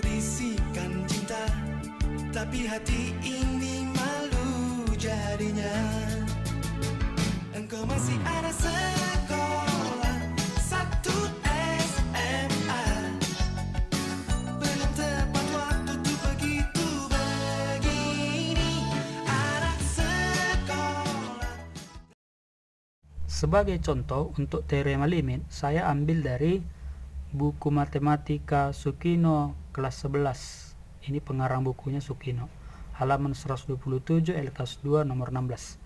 bisikan cinta, tapi hati ini malu jadinya. Engkau masih ada sekolah, satu SMA. Belum tepat waktu tuh begitu begini. Anak sekolah. Sebagai contoh untuk teorema limit, saya ambil dari buku matematika Sukino kelas 11. Ini pengarang bukunya Sukino, halaman 127 LKS 2 nomor 16.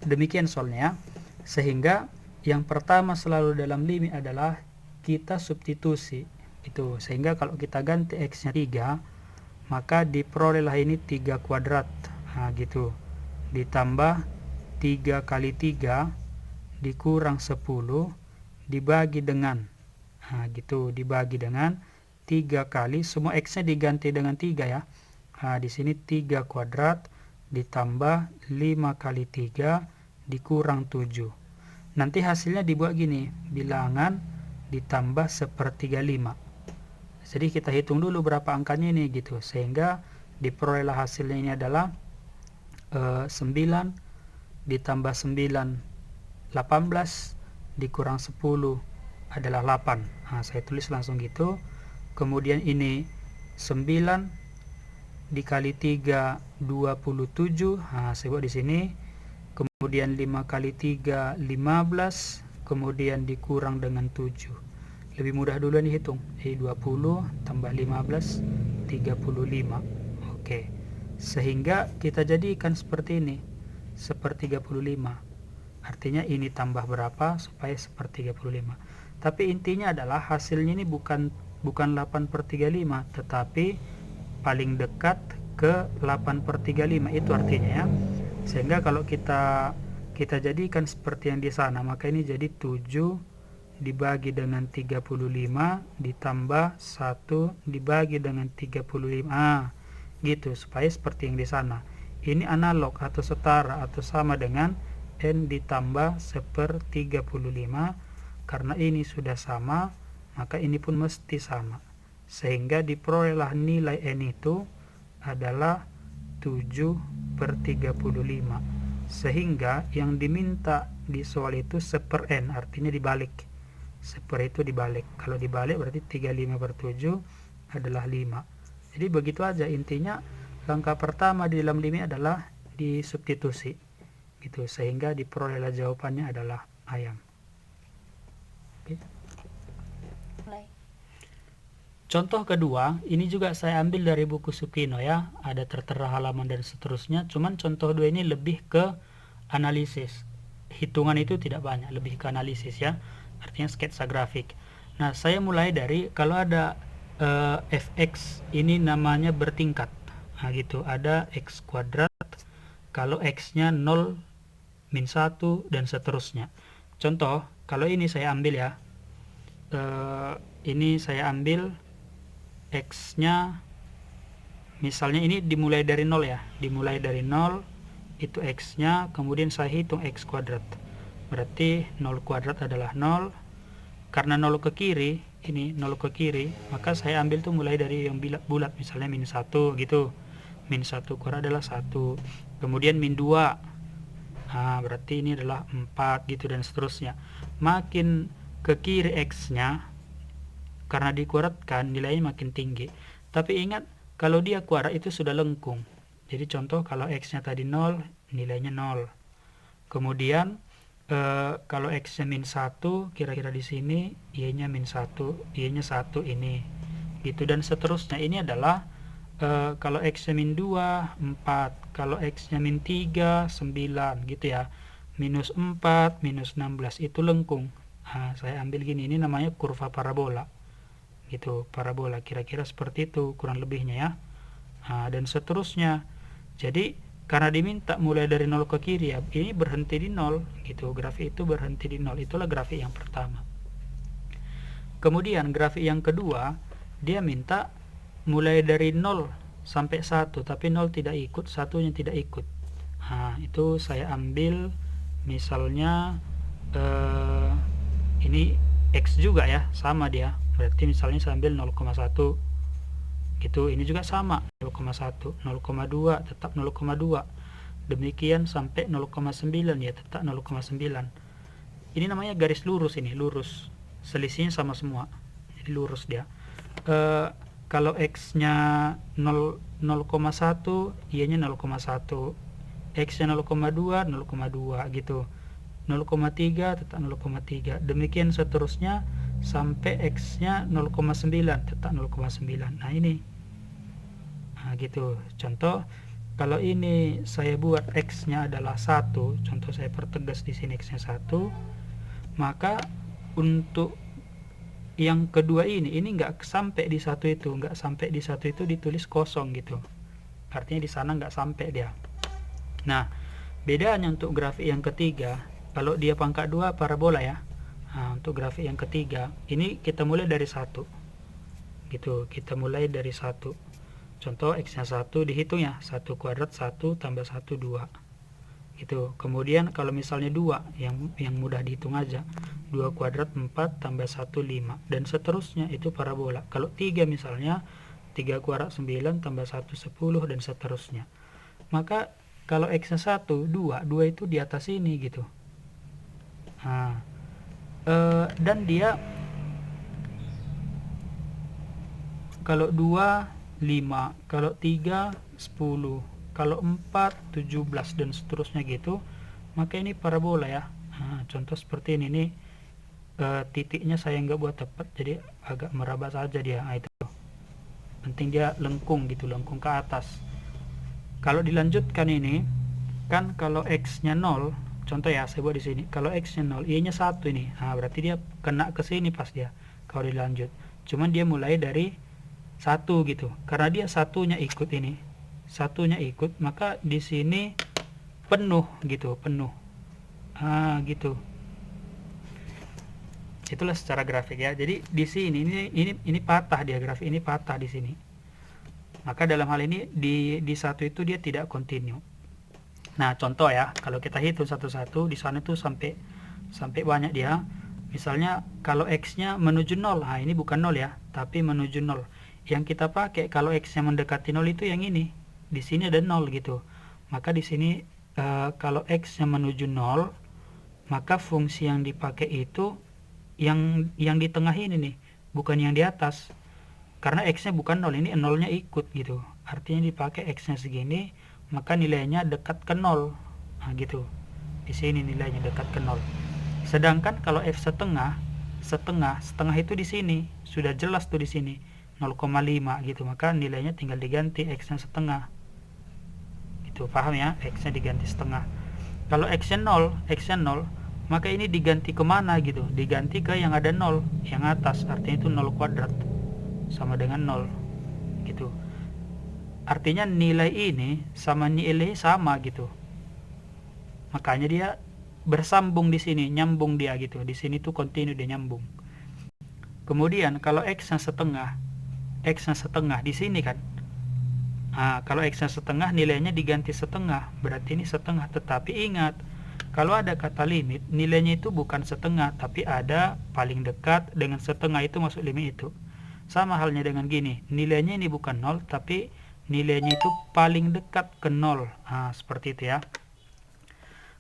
Demikian soalnya, sehingga yang pertama selalu dalam limit adalah kita substitusi itu, sehingga kalau kita ganti x nya 3, maka diperolehlah ini 3 kuadrat, nah gitu, ditambah 3 kali 3 dikurang 10 dibagi dengan, nah gitu, dibagi dengan 3 kali, semua x nya diganti dengan 3 ya. Nah di sini 3 kuadrat ditambah 5 kali 3 dikurang 7. Nanti hasilnya dibuat gini, bilangan ditambah 1/35. Jadi kita hitung dulu berapa angkanya ini gitu, sehingga diperolehlah hasilnya ini adalah 9 ditambah 9 18 dikurang 10 adalah 8. Nah, saya tulis langsung gitu. Kemudian ini 9 dikali 3 27. Nah, saya buat di sini. Kemudian 5 kali 3 15, kemudian dikurang dengan 7. Lebih mudah dulu nih hitung. 20 tambah 15 35. Oke. Sehingga kita jadikan seperti ini. 1/35. Artinya ini tambah berapa supaya 1/35. Tapi intinya adalah hasilnya ini bukan 8/35, tetapi paling dekat ke 8/35, itu artinya ya. Sehingga kalau kita jadikan seperti yang di sana, maka ini jadi 7 dibagi dengan 35 ditambah 1 dibagi dengan 35. Gitu, supaya seperti yang di sana. Ini analog atau setara atau sama dengan n ditambah 1/35. Karena ini sudah sama, maka ini pun mesti sama. Sehingga diperolehlah nilai n itu adalah 7/35. Sehingga yang diminta di soal itu 1/n, artinya dibalik. 1 itu dibalik. Kalau dibalik berarti 35/7 adalah 5. Jadi begitu aja, intinya langkah pertama di dalam limit adalah disubstitusi. Gitu, sehingga diperolehlah jawabannya adalah ayam. Oke. Contoh kedua, ini juga saya ambil dari buku Sukino ya, ada tertera halaman dan seterusnya. Cuman contoh 2 ini lebih ke analisis. Hitungan itu tidak banyak, lebih ke analisis ya. Artinya sketsa grafik. Nah, saya mulai dari kalau ada fx ini namanya bertingkat. Nah, gitu, ada x kuadrat kalau x-nya 0, min 1 dan seterusnya. Contoh, kalau ini saya ambil ya. Ini saya ambil x-nya, misalnya ini dimulai dari 0 ya, dimulai dari 0 itu x-nya, kemudian saya hitung x kuadrat, berarti 0 kuadrat adalah 0. Karena 0 ke kiri, ini 0 ke kiri, maka saya ambil tuh mulai dari yang bulat, misalnya min 1 gitu, min 1 kuadrat adalah 1, kemudian min 2, nah berarti ini adalah 4 gitu dan seterusnya. Makin ke kiri x-nya, karena dikuadratkan nilainya makin tinggi. Tapi ingat, kalau dia kuadrat itu sudah lengkung. Jadi contoh kalau x-nya tadi 0, nilainya 0. Kemudian kalau x-nya min 1, kira-kira di sini y-nya min 1, y-nya 1 ini. Gitu dan seterusnya. Ini adalah kalau x-nya min 2, 4. Kalau x-nya min 3, 9 gitu ya. Minus 4, minus 16 itu lengkung. Nah, saya ambil gini, ini namanya kurva parabola. Gitu, parabola kira-kira seperti itu kurang lebihnya ya. Nah, dan seterusnya. Jadi karena diminta mulai dari 0 ke kiri ya, ini berhenti di 0 gitu, grafik itu berhenti di 0. Itulah grafik yang pertama. Kemudian grafik yang kedua, dia minta mulai dari 0 sampai 1, tapi 0 tidak ikut, 1-nya tidak ikut. Nah, itu saya ambil misalnya ini x juga ya, sama dia. Berarti misalnya saya ambil 0,1 gitu. Ini juga sama 0,1, 0,2 tetap 0,2, demikian sampai 0,9 ya tetap 0,9. Ini namanya garis lurus, ini lurus, selisihnya sama semua, jadi lurus dia. Kalau x nya 0,1, y nya 0,1, x nya 0,2 0,2 gitu, 0,3 tetap 0,3, demikian seterusnya sampai x nya 0,9 tetap 0,9. Nah ini, nah gitu. Contoh, kalau ini saya buat x nya adalah 1, contoh saya pertegas di sini x nya 1, maka untuk yang kedua ini nggak sampai di satu itu, nggak sampai di satu itu ditulis kosong gitu, artinya di sana nggak sampai dia. Nah bedanya untuk grafik yang ketiga, kalau dia pangkat 2 parabola ya. Nah, untuk grafik yang ketiga ini kita mulai dari 1 gitu, kita mulai dari 1. Contoh x nya 1 dihitung ya, 1 kuadrat 1 tambah 1 2 gitu. Kemudian kalau misalnya 2 yang mudah dihitung aja, 2 kuadrat 4 tambah 1 5, dan seterusnya itu parabola. Kalau 3 misalnya 3 kuadrat 9 tambah 1 10 dan seterusnya. Maka kalau x nya 1 2 itu di atas ini gitu. Nah, dan dia kalau 2 5, kalau 3 10, kalau 4 17 dan seterusnya gitu, maka ini parabola ya. Nah, contoh seperti ini nih, titiknya saya nggak buat tepat, jadi agak meraba saja dia. Nah, itu penting dia lengkung gitu, lengkung ke atas. Kalau dilanjutkan ini kan, kalau x nya 0, contoh ya saya buat di sini, kalau x nya 0 y nya 1 ini, nah berarti dia kena ke sini pas dia kalau dilanjut. Cuman dia mulai dari 1 gitu, karena dia satunya ikut ini, satunya ikut, maka di sini penuh gitu, penuh. Gitu. Itulah secara grafik ya. Jadi di sini ini patah dia, grafik ini patah di sini. Maka dalam hal ini di satu itu dia tidak kontinu. Nah, contoh ya, kalau kita hitung satu-satu di sana tuh sampai banyak dia. Misalnya kalau x-nya menuju 0, nah ini bukan 0 ya, tapi menuju 0. Yang kita pakai kalau x-nya mendekati 0 itu yang ini. Di sini ada 0 gitu. Maka di sini kalau x-nya menuju 0, maka fungsi yang dipakai itu yang di tengah ini nih, bukan yang di atas. Karena x-nya bukan 0, ini 0-nya ikut gitu. Artinya dipakai x-nya segini, maka nilainya dekat ke 0. Nah, gitu. Di sini nilainya dekat ke 0. Sedangkan kalau f setengah itu di sini sudah jelas tuh, di sini 0,5 gitu, maka nilainya tinggal diganti x-nya setengah. Gitu, paham ya? X-nya diganti setengah. Kalau x-nya 0, maka ini diganti kemana gitu? Diganti ke yang ada 0, yang atas, artinya itu 0 kuadrat sama dengan 0 gitu. Artinya nilai ini sama nilai sama gitu. Makanya dia bersambung di sini, nyambung dia gitu. Di sini tuh kontinu, dia nyambung. Kemudian kalau x-nya setengah di sini kan. Nah, kalau x-nya setengah nilainya diganti setengah, berarti ini setengah. Tetapi ingat, kalau ada kata limit, nilainya itu bukan setengah, tapi ada paling dekat dengan setengah, itu masuk limit itu. Sama halnya dengan gini, nilainya ini bukan 0, tapi nilainya itu paling dekat ke 0. Nah, seperti itu ya.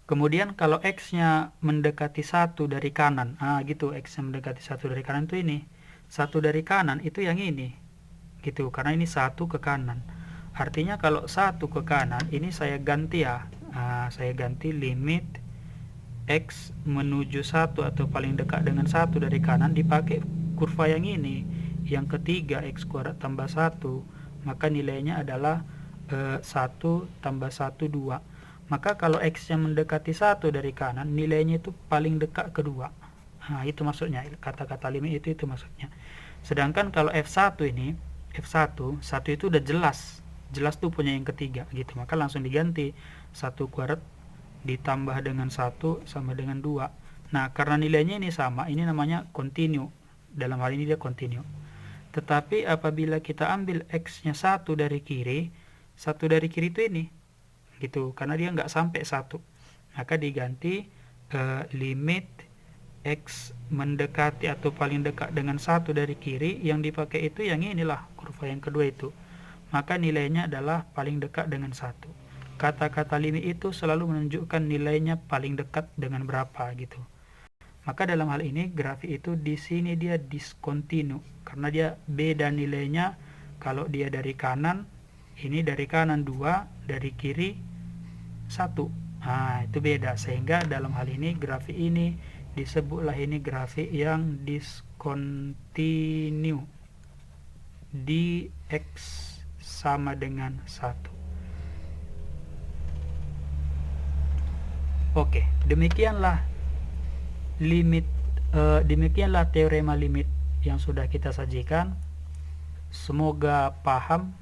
Kemudian kalau x-nya mendekati 1 dari kanan, gitu, x-nya mendekati 1 dari kanan itu ini. 1 dari kanan itu yang ini. Gitu, karena ini 1 ke kanan. Artinya kalau 1 ke kanan, ini saya ganti ya. Saya ganti limit x menuju 1 atau paling dekat dengan 1 dari kanan dipakai kurva yang ini. Yang ketiga, x kuadrat tambah 1, maka nilainya adalah 1 tambah 1 2. Maka kalau x yang mendekati 1 dari kanan, nilainya itu paling dekat ke 2. Nah, itu maksudnya, kata-kata limit itu maksudnya. Sedangkan kalau f1 ini, f1 itu udah jelas tuh punya yang ketiga gitu, maka langsung diganti 1 kuadrat ditambah dengan 1 sama dengan 2. Nah, karena nilainya ini sama, ini namanya kontinu. Dalam hal ini dia kontinu. Tetapi apabila kita ambil x-nya 1 dari kiri, 1 dari kiri itu ini gitu, karena dia nggak sampai 1, maka diganti limit x mendekati atau paling dekat dengan 1 dari kiri, yang dipakai itu yang inilah kurva contoh yang kedua itu, maka nilainya adalah paling dekat dengan 1. Kata-kata limit itu selalu menunjukkan nilainya paling dekat dengan berapa gitu. Maka dalam hal ini grafik itu di sini dia diskontinu karena dia beda nilainya. Kalau dia dari kanan, ini dari kanan 2, dari kiri 1. Nah, itu beda, sehingga dalam hal ini grafik ini disebutlah ini grafik yang diskontinu di X sama dengan 1. Oke, demikianlah teorema limit yang sudah kita sajikan. Semoga paham